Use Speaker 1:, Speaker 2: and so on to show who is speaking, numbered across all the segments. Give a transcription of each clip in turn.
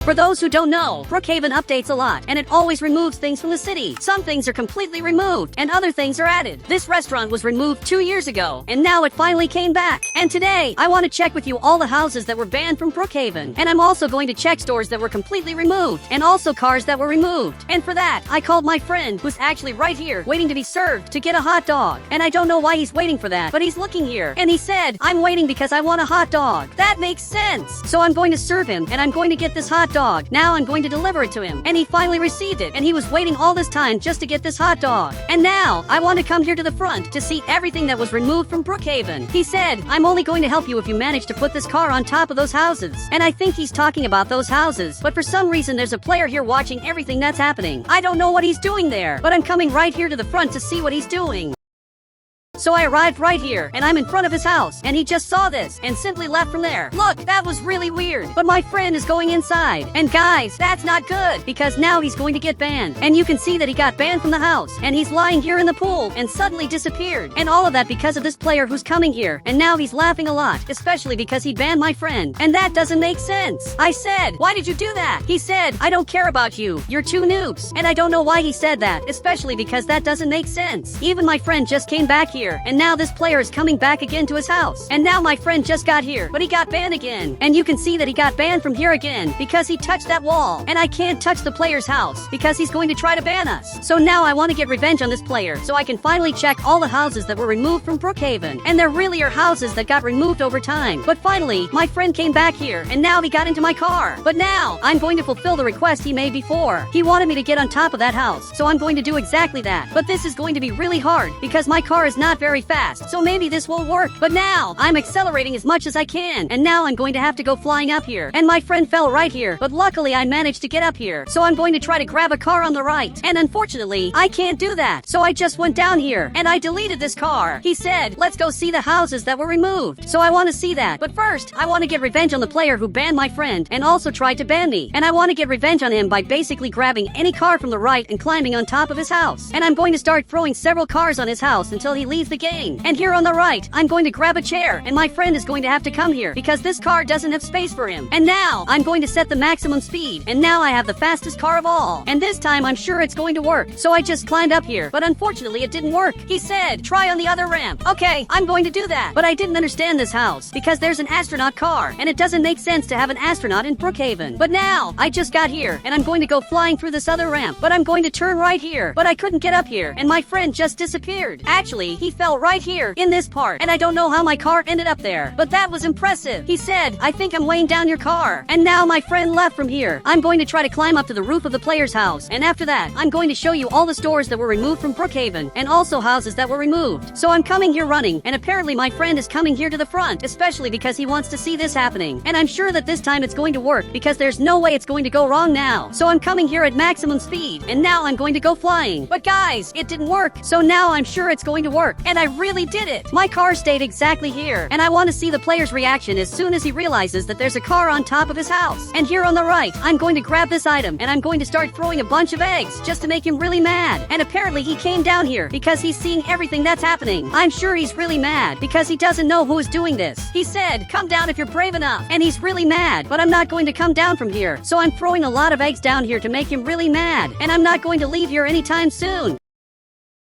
Speaker 1: For those who don't know, Brookhaven updates a lot, and it always removes things from the city. Some things are completely removed, and other things are added. This restaurant was removed 2 years ago, and now it finally came back. And today, I want to check with you all the houses that were banned from Brookhaven. And I'm also going to check stores that were completely removed, and also cars that were removed. And for that, I called my friend, who's actually right here, waiting to be served, to get a hot dog. And I don't know why he's waiting for that, but he's looking here, and he said, "I'm waiting because I want a hot dog." That makes sense. So I'm going to serve him, and I'm going to get this hot dog. Now I'm going to deliver it to him. And he finally received it, and he was waiting all this time just to get this hot dog. And now, I want to come here to the front to see everything that was removed from Brookhaven. He said, "I'm only going to help you if you manage to put this car on top of those houses." And I think he's talking about those houses, but for some reason there's a player here watching everything that's happening. I don't know what he's doing there, but I'm coming right here to the front to see what he's doing. So I arrived right here, and I'm in front of his house, and he just saw this, and simply left from there. Look, that was really weird, but my friend is going inside. And guys, that's not good, because now he's going to get banned. And you can see that he got banned from the house, and he's lying here in the pool, and suddenly disappeared. And all of that because of this player who's coming here, and now he's laughing a lot, especially because he banned my friend. And that doesn't make sense. I said, "Why did you do that?" He said, "I don't care about you. You're two noobs." And I don't know why he said that, especially because that doesn't make sense. Even my friend just came back here, and now this player is coming back again to his house. And now my friend just got here, but he got banned again. And you can see that he got banned from here again because he touched that wall. And I can't touch the player's house because he's going to try to ban us. So now I want to get revenge on this player so I can finally check all the houses that were removed from Brookhaven. And there really are houses that got removed over time. But finally, my friend came back here, and now he got into my car. But now, I'm going to fulfill the request he made before. He wanted me to get on top of that house, so I'm going to do exactly that. But this is going to be really hard because my car is not very fast. So maybe this will work. But now, I'm accelerating as much as I can, and now I'm going to have to go flying up here. And my friend fell right here, but luckily I managed to get up here. So I'm going to try to grab a car on the right. And unfortunately, I can't do that. So I just went down here, and I deleted this car. He said, "Let's go see the houses that were removed." So I want to see that. But first, I want to get revenge on the player who banned my friend, and also tried to ban me. And I want to get revenge on him by basically grabbing any car from the right and climbing on top of his house. And I'm going to start throwing several cars on his house until he leaves the game. And here on the right, I'm going to grab a chair, and my friend is going to have to come here because this car doesn't have space for him. And now, I'm going to set the maximum speed, and now I have the fastest car of all. And this time, I'm sure it's going to work. So I just climbed up here, but unfortunately, it didn't work. He said, "Try on the other ramp." Okay, I'm going to do that. But I didn't understand this house because there's an astronaut car, and it doesn't make sense to have an astronaut in Brookhaven. But now, I just got here, and I'm going to go flying through this other ramp, but I'm going to turn right here. But I couldn't get up here, and my friend just disappeared. Actually, he fell right here in this part, and I don't know how my car ended up there, but that was impressive. He said, "I think I'm weighing down your car." And now my friend left from here. I'm going to try to climb up to the roof of the player's house, and after that, I'm going to show you all the stores that were removed from Brookhaven, and also houses that were removed. So I'm coming here running, and apparently my friend is coming here to the front, especially because he wants to see this happening. And I'm sure that this time it's going to work, because there's no way it's going to go wrong now. So I'm coming here at maximum speed, and now I'm going to go flying. But guys, it didn't work, so now I'm sure it's going to work, and I really did it. My car stayed exactly here, and I want to see the player's reaction as soon as he realizes that there's a car on top of his house. And here on the right, I'm going to grab this item, and I'm going to start throwing a bunch of eggs just to make him really mad. And apparently he came down here because he's seeing everything that's happening. I'm sure he's really mad because he doesn't know who is doing this. He said, "Come down if you're brave enough." And he's really mad, but I'm not going to come down from here. So I'm throwing a lot of eggs down here to make him really mad, and I'm not going to leave here anytime soon.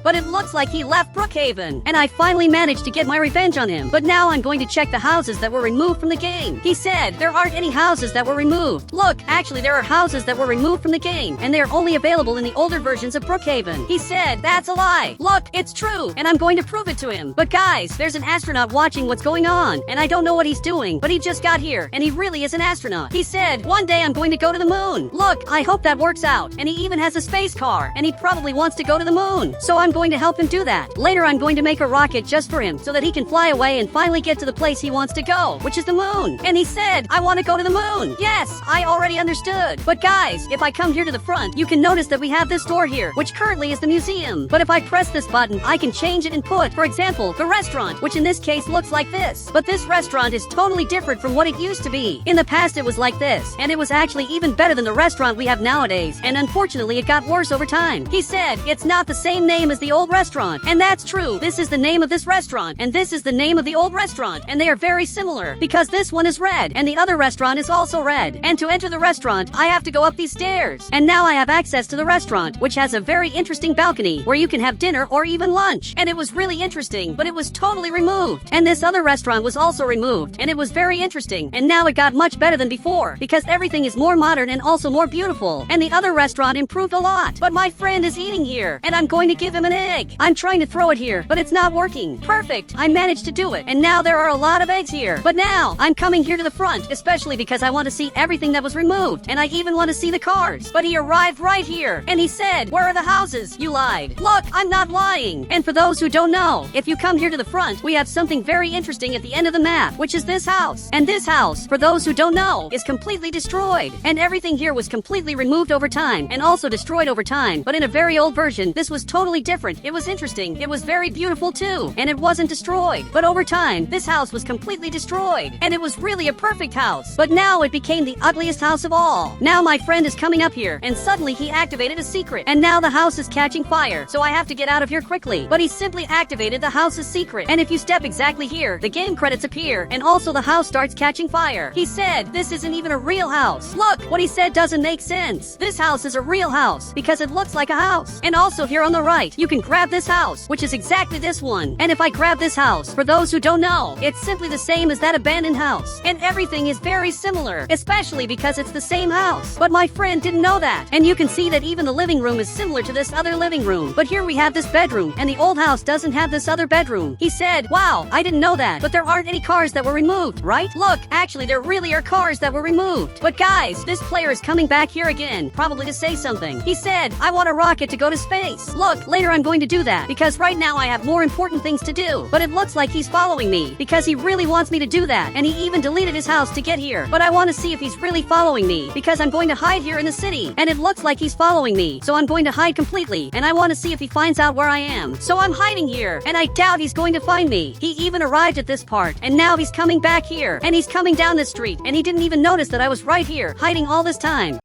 Speaker 1: But it looks like he left Brookhaven, and I finally managed to get my revenge on him. But now I'm going to check the houses that were removed from the game. He said, "There aren't any houses that were removed." Look, actually there are houses that were removed from the game, and they're only available in the older versions of Brookhaven. He said, "That's a lie." Look, it's true, and I'm going to prove it to him. But guys, there's an astronaut watching what's going on, and I don't know what he's doing, but he just got here, and he really is an astronaut. He said, "One day I'm going to go to the moon." Look, I hope that works out. And he even has a space car, and he probably wants to go to the moon. So I'm going to help him do that. Later I'm going to make a rocket just for him so that he can fly away and finally get to the place he wants to go, which is the moon. And he said, "I want to go to the moon." Yes, I already understood. But guys, if I come here to the front, you can notice that we have this door here, which currently is the museum. But if I press this button, I can change it and put, for example, the restaurant, which in this case looks like this. But this restaurant is totally different from what it used to be. In the past it was like this, and it was actually even better than the restaurant we have nowadays, and unfortunately it got worse over time. He said, "It's not the same name as the old restaurant. And that's true. This is the name of this restaurant, and this is the name of the old restaurant, and they are very similar because this one is red and the other restaurant is also red. And to enter the restaurant, I have to go up these stairs. And now I have access to the restaurant, which has a very interesting balcony where you can have dinner or even lunch. And it was really interesting, but it was totally removed. And this other restaurant was also removed, and it was very interesting. And now it got much better than before because everything is more modern and also more beautiful. And the other restaurant improved a lot. But my friend is eating here, and I'm going to give him an egg. I'm trying to throw it here, but it's not working. Perfect. I managed to do it. And now there are a lot of eggs here. But now I'm coming here to the front, especially because I want to see everything that was removed. And I even want to see the cars. But he arrived right here, and he said, "Where are the houses? You lied." Look, I'm not lying. And for those who don't know, if you come here to the front, we have something very interesting at the end of the map, which is this house. And this house, for those who don't know, is completely destroyed. And everything here was completely removed over time and also destroyed over time. But in a very old version, this was totally different. It was interesting. It was very beautiful too. And it wasn't destroyed. But over time, this house was completely destroyed. And it was really a perfect house. But now it became the ugliest house of all. Now my friend is coming up here, and suddenly he activated a secret. And now the house is catching fire. So I have to get out of here quickly. But he simply activated the house's secret. And if you step exactly here, the game credits appear, and also the house starts catching fire. He said, "This isn't even a real house." Look, what he said doesn't make sense. This house is a real house because it looks like a house. And also here on the right, you can grab this house, which is exactly this one. And if I grab this house, for those who don't know, it's simply the same as that abandoned house. And everything is very similar, especially because it's the same house. But my friend didn't know that. And you can see that even the living room is similar to this other living room. But here we have this bedroom, and the old house doesn't have this other bedroom. He said, "Wow, I didn't know that, but there aren't any cars that were removed, right? Look, actually there really are cars that were removed." But guys, this player is coming back here again, probably to say something. He said, "I want a rocket to go to space." Look, later I'm going to do that because right now I have more important things to do. But it looks like he's following me because he really wants me to do that, and he even deleted his house to get here. But I want to see if he's really following me because I'm going to hide here in the city, and it looks like he's following me. So I'm going to hide completely, and I want to see if he finds out where I am. So I'm hiding here, and I doubt he's going to find me. He even arrived at this part, and now he's coming back here, and he's coming down this street, and he didn't even notice that I was right here, hiding all this time.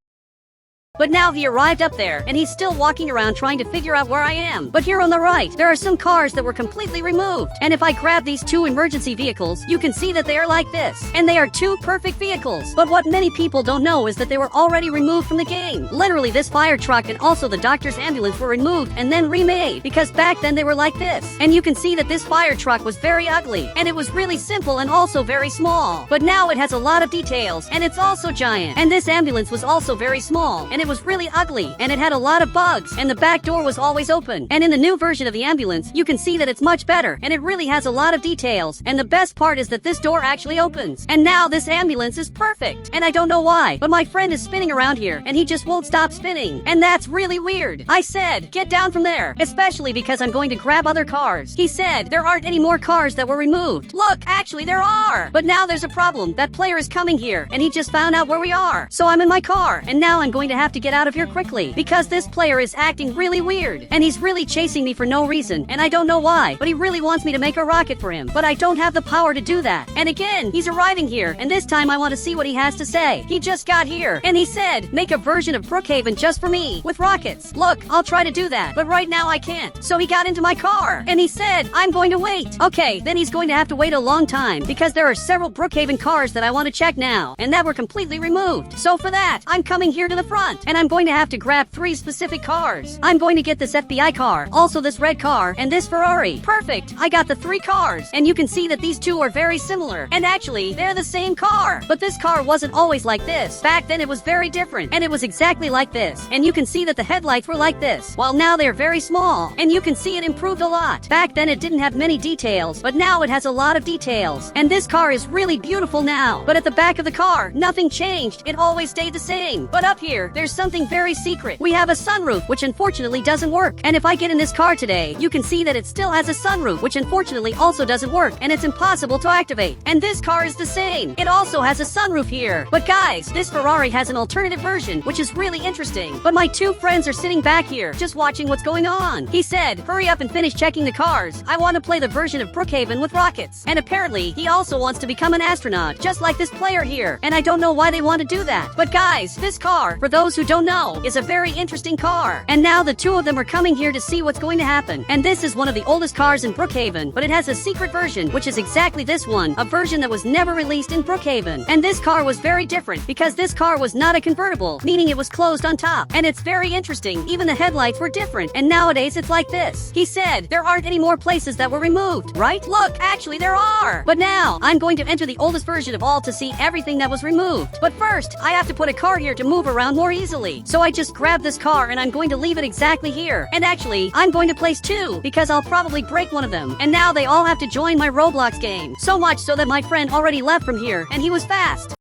Speaker 1: But now he arrived up there, and he's still walking around trying to figure out where I am. But here on the right, there are some cars that were completely removed. And if I grab these two emergency vehicles, you can see that they are like this. And they are two perfect vehicles. But what many people don't know is that they were already removed from the game. Literally, this fire truck and also the doctor's ambulance were removed and then remade. Because back then they were like this. And you can see that this fire truck was very ugly. And it was really simple and also very small. But now it has a lot of details, and it's also giant. And this ambulance was also very small, and it was really ugly, and it had a lot of bugs, and the back door was always open. And in the new version of the ambulance, you can see that it's much better, and it really has a lot of details. And the best part is that this door actually opens. And now this ambulance is perfect. And I don't know why, but my friend is spinning around here, and he just won't stop spinning. And that's really weird. I said, "Get down from there," especially because I'm going to grab other cars. He said, "There aren't any more cars that were removed." Look, actually there are. But now there's a problem. That player is coming here, and he just found out where we are. So I'm in my car, and now I'm going to have to get out of here quickly because this player is acting really weird, and he's really chasing me for no reason, and I don't know why, but he really wants me to make a rocket for him, but I don't have the power to do that. And again, he's arriving here, and this time I want to see what he has to say. He just got here, and he said, "Make a version of Brookhaven just for me with rockets." Look, I'll try to do that, but right now I can't. So he got into my car, and he said, "I'm going to wait." Okay, then he's going to have to wait a long time because there are several Brookhaven cars that I want to check now, and that were completely removed. So for that, I'm coming here to the front, and I'm going to have to grab 3 specific cars. I'm going to get this FBI car, also this red car, and this Ferrari. Perfect. I got the 3 cars, and you can see that these two are very similar. And actually, they're the same car. But this car wasn't always like this. Back then it was very different, and it was exactly like this. And you can see that the headlights were like this, while now they're very small. And you can see it improved a lot. Back then it didn't have many details, but now it has a lot of details. And this car is really beautiful now. But at the back of the car, nothing changed. It always stayed the same. But up here, there's something very secret. We have a sunroof, which unfortunately doesn't work. And if I get in this car today, you can see that it still has a sunroof, which unfortunately also doesn't work, and it's impossible to activate. And this car is the same. It also has a sunroof here. But guys, this Ferrari has an alternative version, which is really interesting. But my 2 friends are sitting back here, just watching what's going on. He said, "Hurry up and finish checking the cars. I want to play the version of Brookhaven with rockets." And apparently, he also wants to become an astronaut, just like this player here. And I don't know why they want to do that. But guys, this car, for those who don't know, is a very interesting car. And now the two of them are coming here to see what's going to happen. And this is one of the oldest cars in Brookhaven, but it has a secret version, which is exactly this one, a version that was never released in Brookhaven. And this car was very different, because this car was not a convertible, meaning it was closed on top. And it's very interesting, even the headlights were different, and nowadays it's like this. He said, there aren't any more places that were removed, right? Look, actually there are! But now, I'm going to enter the oldest version of all to see everything that was removed. But first, I have to put a car here to move around more easily. So I just grabbed this car and I'm going to leave it exactly here. And actually, I'm going to place two, because I'll probably break one of them. And now they all have to join my Roblox game. So much so that my friend already left from here, and he was fast.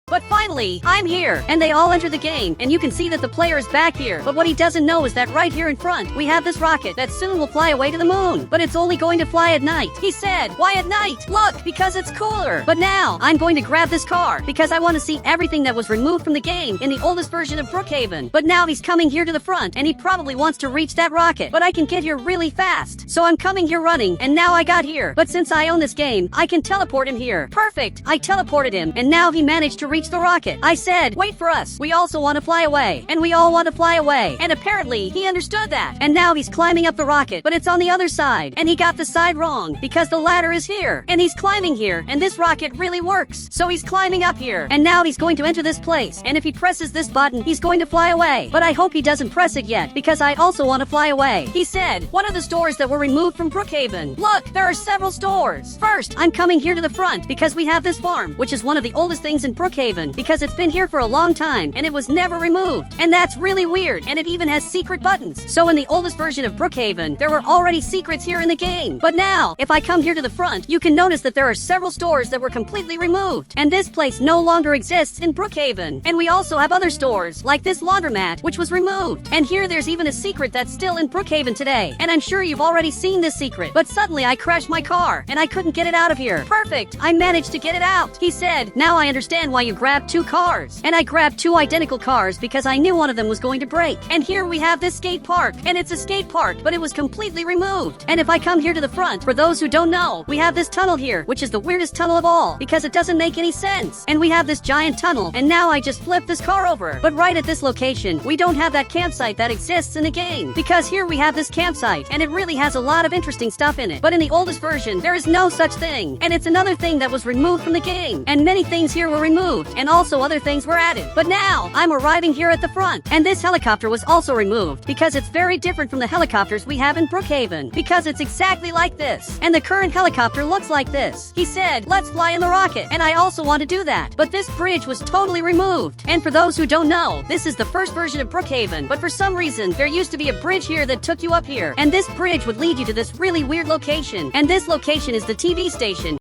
Speaker 1: But finally, I'm here, and they all enter the game, and you can see that the player is back here. But what he doesn't know is that right here in front, we have this rocket that soon will fly away to the moon. But it's only going to fly at night. He said, why at night? Look, because it's cooler. But now, I'm going to grab this car, because I want to see everything that was removed from the game in the oldest version of Brookhaven. But now he's coming here to the front, and he probably wants to reach that rocket. But I can get here really fast. So I'm coming here running, and now I got here. But since I own this game, I can teleport him here. Perfect! I teleported him, and now he managed to reach the rocket. I said, wait for us. We also want to fly away. And we all want to fly away. And apparently, he understood that. And now he's climbing up the rocket, but it's on the other side. And he got the side wrong, because the ladder is here. And he's climbing here, and this rocket really works. So he's climbing up here. And now he's going to enter this place. And if he presses this button, he's going to fly away. But I hope he doesn't press it yet, because I also want to fly away. He said, one of the stores that were removed from Brookhaven. Look, there are several stores. First, I'm coming here to the front, because we have this farm, which is one of the oldest things in Brookhaven, because it's been here for a long time, and it was never removed. And that's really weird, and it even has secret buttons. So in the oldest version of Brookhaven, there were already secrets here in the game. But now, if I come here to the front, you can notice that there are several stores that were completely removed. And this place no longer exists in Brookhaven. And we also have other stores, like this laundromat, which was removed. And here there's even a secret that's still in Brookhaven today. And I'm sure you've already seen this secret. But suddenly I crashed my car, and I couldn't get it out of here. Perfect! I managed to get it out. He said, now I understand why you grabbed two cars. And I grabbed two identical cars because I knew one of them was going to break. And here we have this skate park. And it's a skate park, but it was completely removed. And if I come here to the front, for those who don't know, we have this tunnel here, which is the weirdest tunnel of all, because it doesn't make any sense. And we have this giant tunnel, and now I just flipped this car over. But right at this location, we don't have that campsite that exists in the game. Because here we have this campsite, and it really has a lot of interesting stuff in it. But in the oldest version, there is no such thing. And it's another thing that was removed from the game. And many things here were removed, and also other things were added. But now, I'm arriving here at the front, and this helicopter was also removed, because it's very different from the helicopters we have in Brookhaven, because it's exactly like this. And the current helicopter looks like this. He said, let's fly in the rocket, and I also want to do that. But this bridge was totally removed. And for those who don't know, this is the first version of Brookhaven, but for some reason, there used to be a bridge here that took you up here, and this bridge would lead you to this really weird location. And this location is the TV station.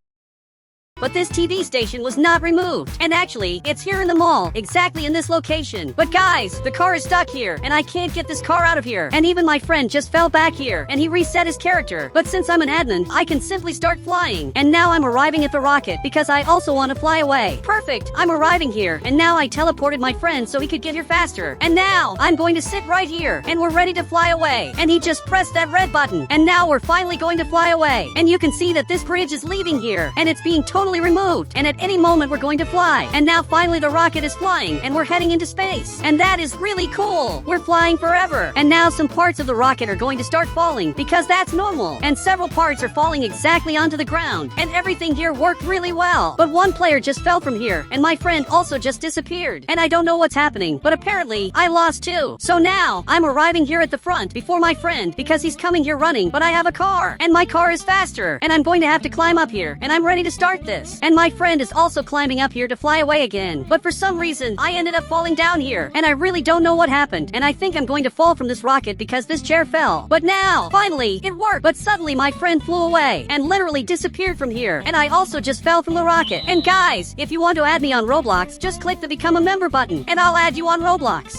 Speaker 1: But this TV station was not removed. And actually, it's here in the mall, exactly in this location. But guys, the car is stuck here, and I can't get this car out of here. And even my friend just fell back here, and he reset his character. But since I'm an admin, I can simply start flying. And now I'm arriving at the rocket, because I also want to fly away. Perfect! I'm arriving here, and now I teleported my friend so he could get here faster. And now, I'm going to sit right here, and we're ready to fly away. And he just pressed that red button. And now we're finally going to fly away. And you can see that this bridge is leaving here, and it's being totally removed, and at any moment we're going to fly. And now finally the rocket is flying, and we're heading into space. And that is really cool. We're flying forever. And now some parts of the rocket are going to start falling, because that's normal. And several parts are falling exactly onto the ground, and everything here worked really well. But one player just fell from here, and my friend also just disappeared. And I don't know what's happening, but apparently I lost too. So now I'm arriving here at the front before my friend, because he's coming here running, but I have a car, and my car is faster, and I'm going to have to climb up here, and I'm ready to start this. And my friend is also climbing up here to fly away again. But for some reason, I ended up falling down here. And I really don't know what happened. And I think I'm going to fall from this rocket because this chair fell. But now, finally, it worked. But suddenly my friend flew away and literally disappeared from here. And I also just fell from the rocket. And guys, if you want to add me on Roblox, just click the become a member button and I'll add you on Roblox.